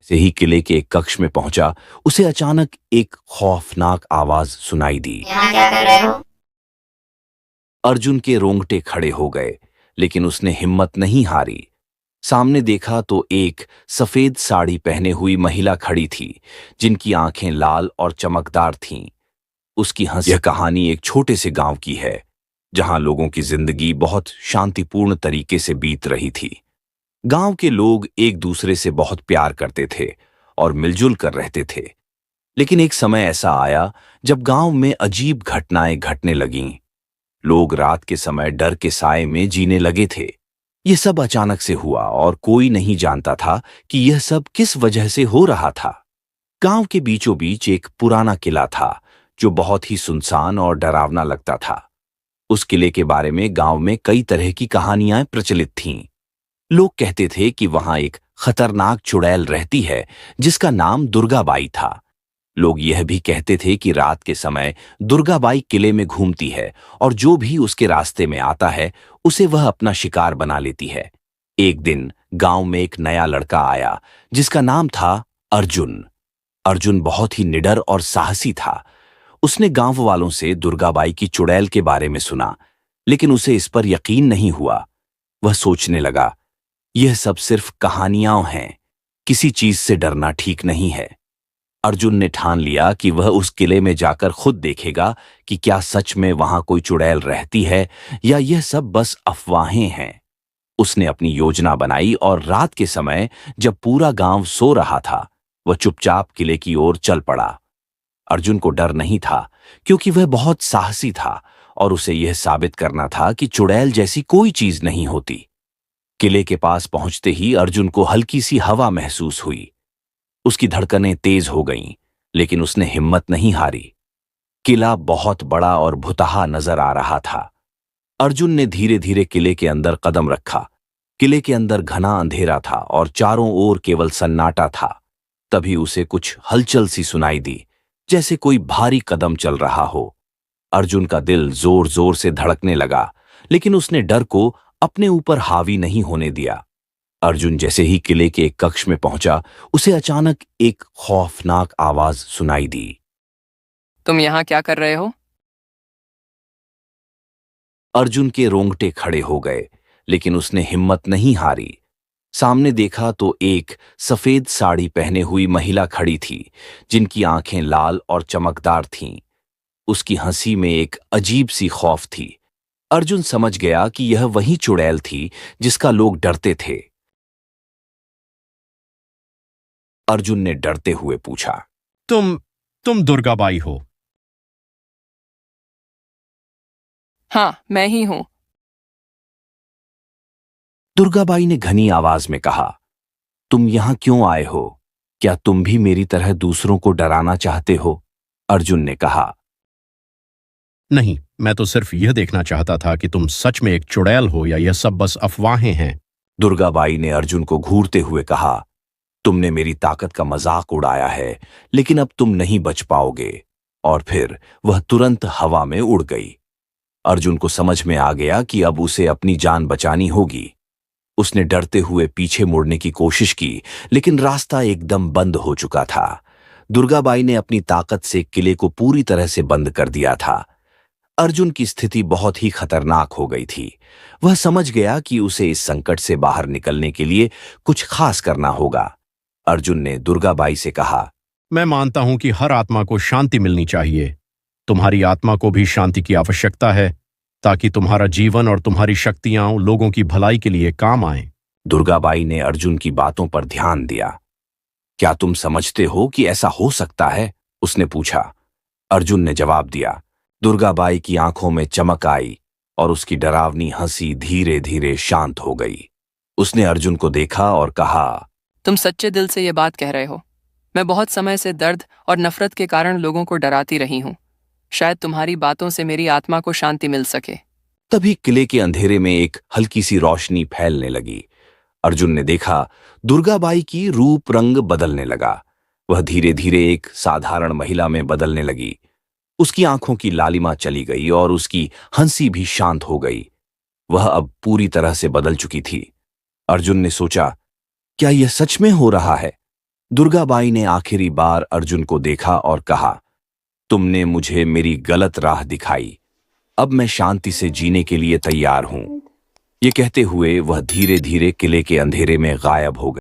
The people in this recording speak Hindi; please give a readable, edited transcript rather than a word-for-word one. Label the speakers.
Speaker 1: से ही किले के एक कक्ष में पहुंचा, उसे अचानक एक खौफनाक आवाज सुनाई दी।
Speaker 2: यहाँ क्या कर रहे हो?
Speaker 1: अर्जुन के रोंगटे खड़े हो गए, लेकिन उसने हिम्मत नहीं हारी। सामने देखा तो एक सफेद साड़ी पहने हुई महिला खड़ी थी, जिनकी आंखें लाल और चमकदार थीं। उसकी हंसी। यह कहानी एक छोटे से गांव की है, जहां लोगों की जिंदगी बहुत शांतिपूर्ण तरीके से बीत रही थी। गांव के लोग एक दूसरे से बहुत प्यार करते थे और मिलजुल कर रहते थे। लेकिन एक समय ऐसा आया जब गांव में अजीब घटनाएं घटने लगीं। लोग रात के समय डर के साए में जीने लगे थे। यह सब अचानक से हुआ और कोई नहीं जानता था कि यह सब किस वजह से हो रहा था। गांव के बीचों बीच एक पुराना किला था, जो बहुत ही सुनसान और डरावना लगता था। उस किले के बारे में गांव में कई तरह की कहानियां प्रचलित थीं। लोग कहते थे कि वहां एक खतरनाक चुड़ैल रहती है, जिसका नाम दुर्गाबाई था। लोग यह भी कहते थे कि रात के समय दुर्गाबाई किले में घूमती है और जो भी उसके रास्ते में आता है, उसे वह अपना शिकार बना लेती है। एक दिन गांव में एक नया लड़का आया, जिसका नाम था अर्जुन। अर्जुन बहुत ही निडर और साहसी था। उसने गांव वालों से दुर्गाबाई की चुड़ैल के बारे में सुना, लेकिन उसे इस पर यकीन नहीं हुआ। वह सोचने लगा, यह सब सिर्फ कहानियां हैं, किसी चीज से डरना ठीक नहीं है। अर्जुन ने ठान लिया कि वह उस किले में जाकर खुद देखेगा कि क्या सच में वहां कोई चुड़ैल रहती है या यह सब बस अफवाहें हैं। उसने अपनी योजना बनाई और रात के समय जब पूरा गांव सो रहा था, वह चुपचाप किले की ओर चल पड़ा। अर्जुन को डर नहीं था, क्योंकि वह बहुत साहसी था और उसे यह साबित करना था कि चुड़ैल जैसी कोई चीज नहीं होती। किले के पास पहुंचते ही अर्जुन को हल्की सी हवा महसूस हुई। उसकी धड़कनें तेज हो गईं, लेकिन उसने हिम्मत नहीं हारी। किला बहुत बड़ा और भुतहा नजर आ रहा था। अर्जुन ने धीरे धीरे किले के अंदर कदम रखा। किले के अंदर घना अंधेरा था और चारों ओर केवल सन्नाटा था। तभी उसे कुछ हलचल सी सुनाई दी, जैसे कोई भारी कदम चल रहा हो। अर्जुन का दिल जोर जोर से धड़कने लगा, लेकिन उसने डर को अपने ऊपर हावी नहीं होने दिया। अर्जुन जैसे ही किले के एक कक्ष में पहुंचा, उसे अचानक एक खौफनाक आवाज सुनाई दी।
Speaker 3: तुम यहाँ क्या कर रहे हो?
Speaker 1: अर्जुन के रोंगटे खड़े हो गए, लेकिन उसने हिम्मत नहीं हारी। सामने देखा तो एक सफेद साड़ी पहने हुई महिला खड़ी थी, जिनकी आंखें लाल और चमकदार थीं। उसकी हंसी में एक अजीब सी खौफ थी। अर्जुन समझ गया कि यह वही चुड़ैल थी जिसका लोग डरते थे। अर्जुन ने डरते हुए पूछा,
Speaker 4: तुम दुर्गाबाई हो?
Speaker 3: हाँ, मैं ही हूँ।
Speaker 1: दुर्गाबाई ने घनी आवाज में कहा, तुम यहां क्यों आए हो? क्या तुम भी मेरी तरह दूसरों को डराना चाहते हो? अर्जुन ने कहा,
Speaker 4: नहीं, मैं तो सिर्फ यह देखना चाहता था कि तुम सच में एक चुड़ैल हो या यह सब बस अफवाहें हैं।
Speaker 1: दुर्गाबाई ने अर्जुन को घूरते हुए कहा, तुमने मेरी ताकत का मजाक उड़ाया है, लेकिन अब तुम नहीं बच पाओगे। और फिर वह तुरंत हवा में उड़ गई। अर्जुन को समझ में आ गया कि अब उसे अपनी जान बचानी होगी। उसने डरते हुए पीछे मुड़ने की कोशिश की, लेकिन रास्ता एकदम बंद हो चुका था। दुर्गाबाई ने अपनी ताकत से किले को पूरी तरह से बंद कर दिया था। अर्जुन की स्थिति बहुत ही खतरनाक हो गई थी। वह समझ गया कि उसे इस संकट से बाहर निकलने के लिए कुछ खास करना होगा। अर्जुन ने दुर्गाबाई से कहा,
Speaker 4: मैं मानता हूं कि हर आत्मा को शांति मिलनी चाहिए। तुम्हारी आत्मा को भी शांति की आवश्यकता है, ताकि तुम्हारा जीवन और तुम्हारी शक्तियां लोगों की भलाई के लिए काम आए।
Speaker 1: दुर्गाबाई ने अर्जुन की बातों पर ध्यान दिया। क्या तुम समझते हो कि ऐसा हो सकता है? उसने पूछा। अर्जुन ने जवाब दिया। दुर्गाबाई की आंखों में चमक आई और उसकी डरावनी हंसी धीरे धीरे शांत हो गई। उसने अर्जुन को देखा और कहा,
Speaker 3: तुम सच्चे दिल से ये बात कह रहे हो। मैं बहुत समय से दर्द और नफरत के कारण लोगों को डराती रही हूँ। शायद तुम्हारी बातों से मेरी आत्मा को शांति मिल सके।
Speaker 1: तभी किले के अंधेरे में एक हल्की सी रोशनी फैलने लगी। अर्जुन ने देखा, दुर्गाबाई की रूप रंग बदलने लगा। वह धीरे धीरे एक साधारण महिला में बदलने लगी। उसकी आंखों की लालिमा चली गई और उसकी हंसी भी शांत हो गई। वह अब पूरी तरह से बदल चुकी थी। अर्जुन ने सोचा, क्या यह सच में हो रहा है? दुर्गाबाई ने आखिरी बार अर्जुन को देखा और कहा, तुमने मुझे मेरी गलत राह दिखाई। अब मैं शांति से जीने के लिए तैयार हूं। ये कहते हुए वह धीरे धीरे किले के अंधेरे में गायब हो गई।